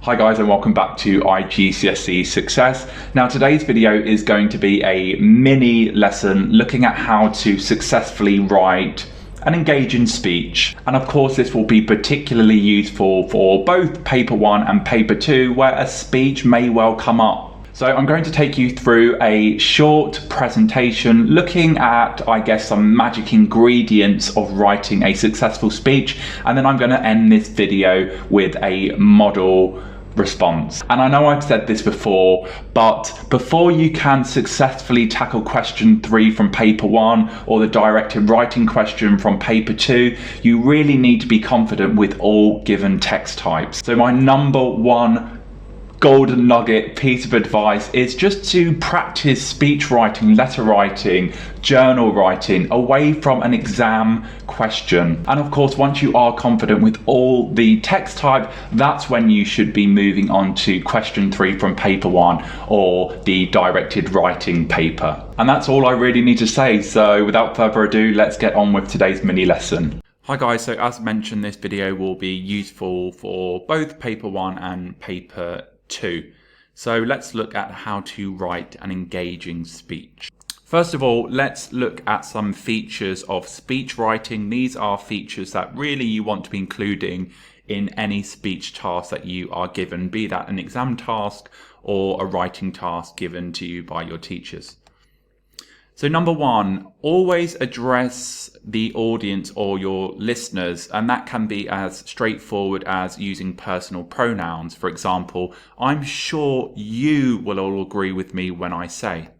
Hi guys, and welcome back to Igcse Success. Now today's video is going to be a mini lesson looking at how to successfully write an engaging speech. And of course this will be particularly useful for both paper 1 and paper 2, where a speech may well come up. So I'm going to take you through a short presentation looking at, I guess, some magic ingredients of writing a successful speech, and then I'm going to end this video with a model response. And I know I've said this before, but before you can successfully tackle question 3 from paper 1 or the directed writing question from paper 2, you really need to be confident with all given text types. So my number one golden nugget piece of advice is just to practice speech writing, letter writing, journal writing away from an exam question. And of course, once you are confident with all the text type, that's when you should be moving on to question 3 from paper 1 or the directed writing paper. And that's all I really need to say. So without further ado, let's get on with today's mini lesson. Hi guys, so as mentioned, this video will be useful for both paper 1 and paper 2. So let's look at how to write an engaging speech. First of all, let's look at some features of speech writing. These are features that really you want to be including in any speech task that you are given, be that an exam task or a writing task given to you by your teachers. So number 1, always address the audience or your listeners, and that can be as straightforward as using personal pronouns. For example, I'm sure you will all agree with me when I say.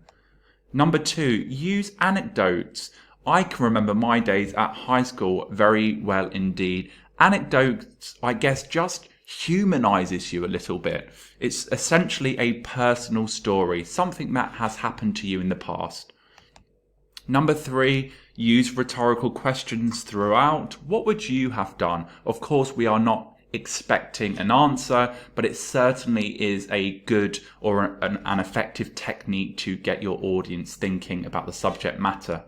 Number 2, use anecdotes. I can remember my days at high school very well indeed. Anecdotes, I guess, just humanizes you a little bit. It's essentially a personal story, something that has happened to you in the past. Number 3, use rhetorical questions throughout. What would you have done? Of course, we are not expecting an answer, but it certainly is a good or an effective technique to get your audience thinking about the subject matter.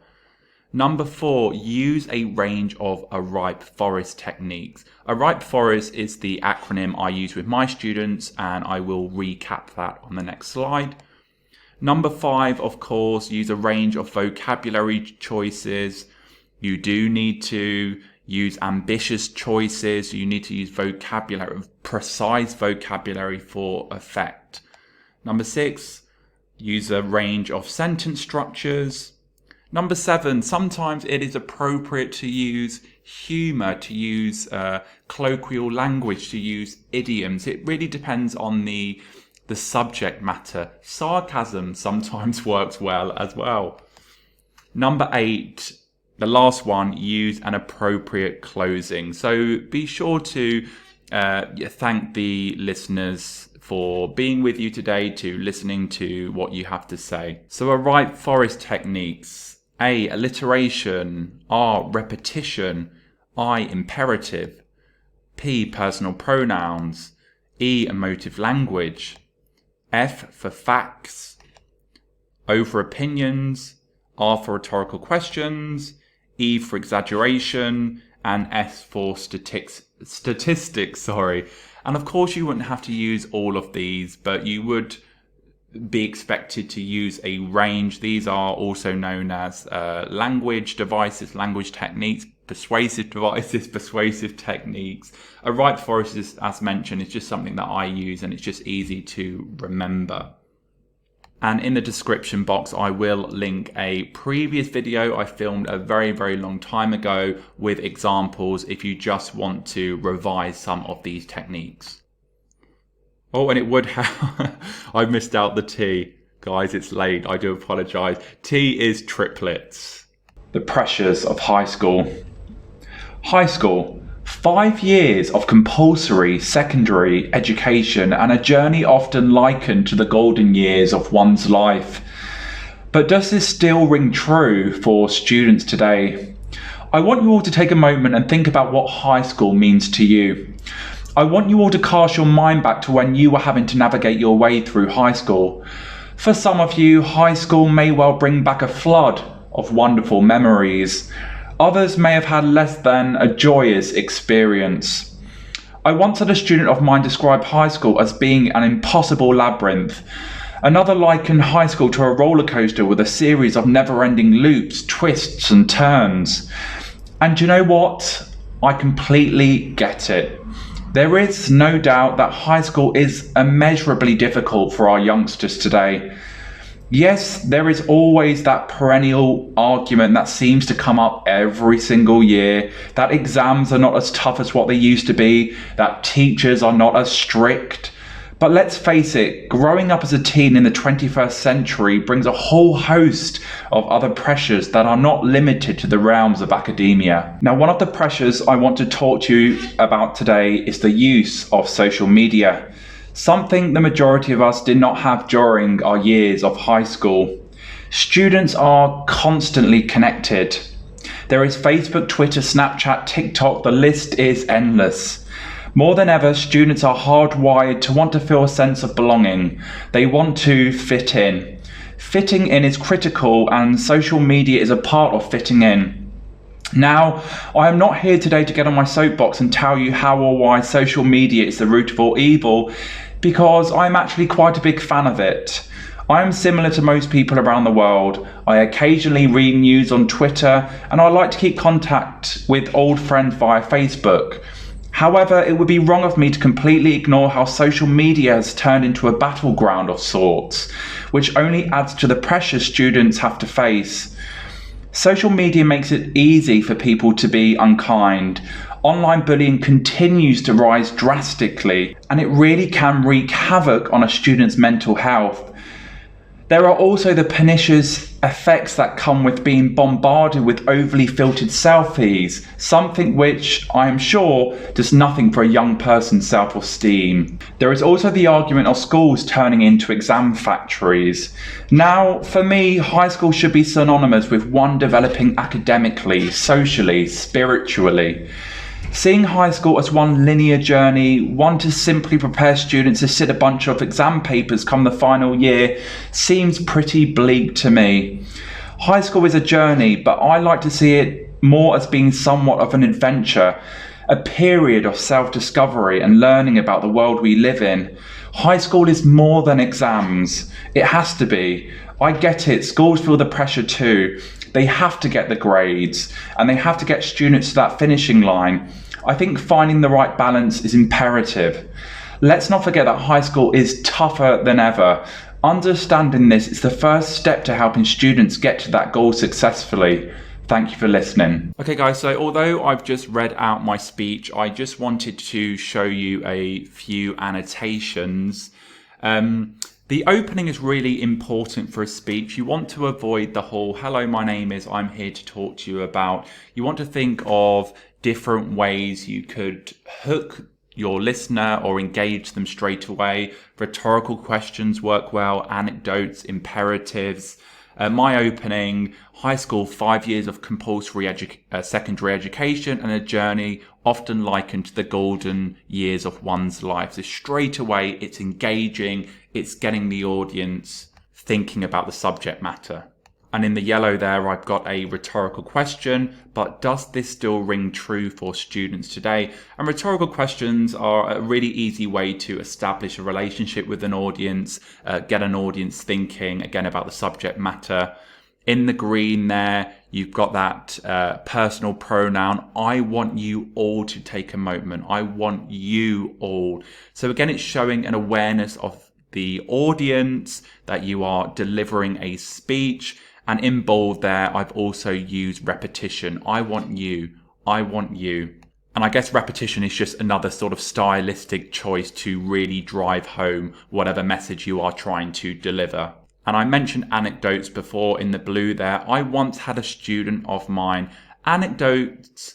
Number 4, use a range of a ripe forest techniques. A ripe forest is the acronym I use with my students, and I will recap that on the next slide. Number 5, of course, use a range of vocabulary choices. You do need to use ambitious choices. You need to use vocabulary, precise vocabulary for effect. Number 6, use a range of sentence structures. Number 7, sometimes it is appropriate to use humor, to use colloquial language, to use idioms. It really depends on the subject matter. Sarcasm sometimes works well as well. Number 8, the last one, use an appropriate closing. So be sure to thank the listeners for being with you today, to listening to what you have to say. So a ripe forest techniques: A, alliteration; R, repetition; I, imperative; P, personal pronouns; E, emotive language; F for facts; O for opinions; R for rhetorical questions; E for exaggeration; and S for statistics. And of course you wouldn't have to use all of these, but you would be expected to use a range. These are also known as language devices, language techniques, persuasive devices, persuasive techniques. A ripe forest, is, as mentioned, is just something that I use, and it's just easy to remember. And in the description box, I will link a previous video I filmed a very, very long time ago with examples if you just want to revise some of these techniques. Oh, and it would have, I missed out the T. Guys, it's late, I do apologize. T is triplets. The pressures of high school. High school, 5 years of compulsory secondary education and a journey often likened to the golden years of one's life. But does this still ring true for students today? I want you all to take a moment and think about what high school means to you. I want you all to cast your mind back to when you were having to navigate your way through high school. For some of you, high school may well bring back a flood of wonderful memories. Others may have had less than a joyous experience. I once had a student of mine describe high school as being an impossible labyrinth. Another likened high school to a roller coaster with a series of never-ending loops, twists and turns. And you know what? I completely get it. There is no doubt that high school is immeasurably difficult for our youngsters today. Yes, there is always that perennial argument that seems to come up every single year, that exams are not as tough as what they used to be, that teachers are not as strict. But let's face it, growing up as a teen in the 21st century brings a whole host of other pressures that are not limited to the realms of academia. Now, one of the pressures I want to talk to you about today is the use of social media, something the majority of us did not have during our years of high school. Students are constantly connected. There is Facebook, Twitter, Snapchat, TikTok, the list is endless. More than ever, students are hardwired to want to feel a sense of belonging. They want to fit in. Fitting in is critical, and social media is a part of fitting in. Now, I am not here today to get on my soapbox and tell you how or why social media is the root of all evil, because I'm actually quite a big fan of it. I am similar to most people around the world. I occasionally read news on Twitter, and I like to keep contact with old friends via Facebook. However, it would be wrong of me to completely ignore how social media has turned into a battleground of sorts, which only adds to the pressure students have to face. Social media makes it easy for people to be unkind. Online bullying continues to rise drastically, and it really can wreak havoc on a student's mental health. There are also the pernicious effects that come with being bombarded with overly filtered selfies, something which I am sure does nothing for a young person's self-esteem. There is also the argument of schools turning into exam factories. Now, for me, high school should be synonymous with one developing academically, socially, spiritually. Seeing high school as one linear journey, one to simply prepare students to sit a bunch of exam papers come the final year, seems pretty bleak to me. High school is a journey, but I like to see it more as being somewhat of an adventure, a period of self-discovery and learning about the world we live in. High school is more than exams. It has to be. I get it, schools feel the pressure too. They have to get the grades and they have to get students to that finishing line. I think finding the right balance is imperative. Let's not forget that high school is tougher than ever. Understanding this is the first step to helping students get to that goal successfully. Thank you for listening. Okay guys, so although I've just read out my speech, I just wanted to show you a few annotations. The opening is really important for a speech. You want to avoid the whole, hello, my name is, I'm here to talk to you about. You want to think of different ways you could hook your listener or engage them straight away. Rhetorical questions work well, anecdotes, imperatives. My opening, high school, 5 years of compulsory secondary education and a journey often likened to the golden years of one's life. So straight away, it's engaging, it's getting the audience thinking about the subject matter. And in the yellow there, I've got a rhetorical question, but does this still ring true for students today? And rhetorical questions are a really easy way to establish a relationship with an audience, get an audience thinking again about the subject matter. In the green there, you've got that personal pronoun. I want you all to take a moment. I want you all. So again, it's showing an awareness of the audience, that you are delivering a speech. And in bold there, I've also used repetition. I want you. I want you. And I guess repetition is just another sort of stylistic choice to really drive home whatever message you are trying to deliver. And I mentioned anecdotes before in the blue there. I once had a student of mine. Anecdotes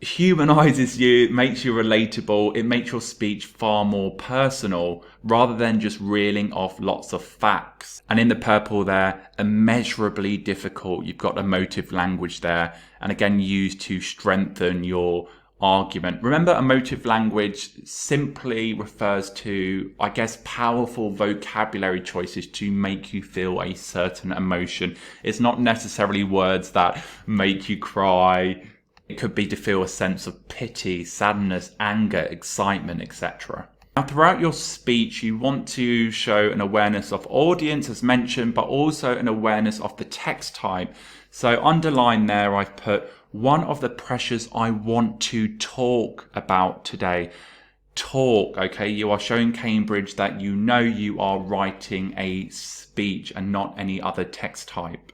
humanizes you, makes you relatable. It makes your speech far more personal rather than just reeling off lots of facts. And in the purple there, immeasurably difficult. You've got emotive language there. And again, used to strengthen your argument. Remember, emotive language simply refers to, I guess, powerful vocabulary choices to make you feel a certain emotion. It's not necessarily words that make you cry It could be to feel a sense of pity, sadness, anger, excitement, etc. Now, throughout your speech, you want to show an awareness of audience, as mentioned, but also an awareness of the text type. So underline there, I've put one of the pressures I want to talk about today. Talk, okay? You are showing Cambridge that you know you are writing a speech and not any other text type.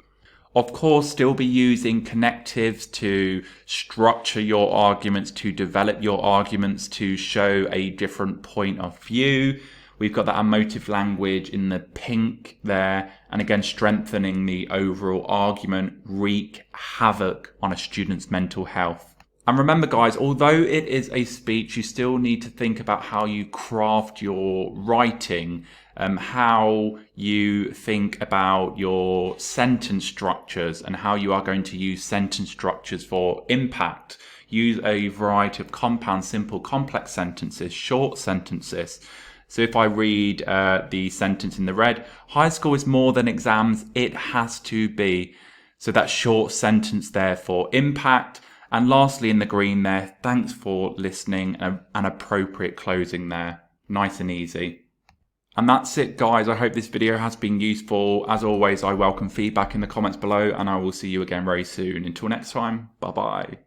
Of course, still be using connectives to structure your arguments, to develop your arguments, to show a different point of view. We've got that emotive language in the pink there, and again, strengthening the overall argument, wreak havoc on a student's mental health. And remember, guys, although it is a speech, you still need to think about how you craft your writing, how you think about your sentence structures and how you are going to use sentence structures for impact. Use a variety of compound, simple, complex sentences, short sentences. So if I read the sentence in the red, high school is more than exams, it has to be. So that short sentence there for impact. And lastly, in the green there, thanks for listening, an appropriate closing there. Nice and easy. And that's it, guys. I hope this video has been useful. As always, I welcome feedback in the comments below, and I will see you again very soon. Until next time, bye-bye.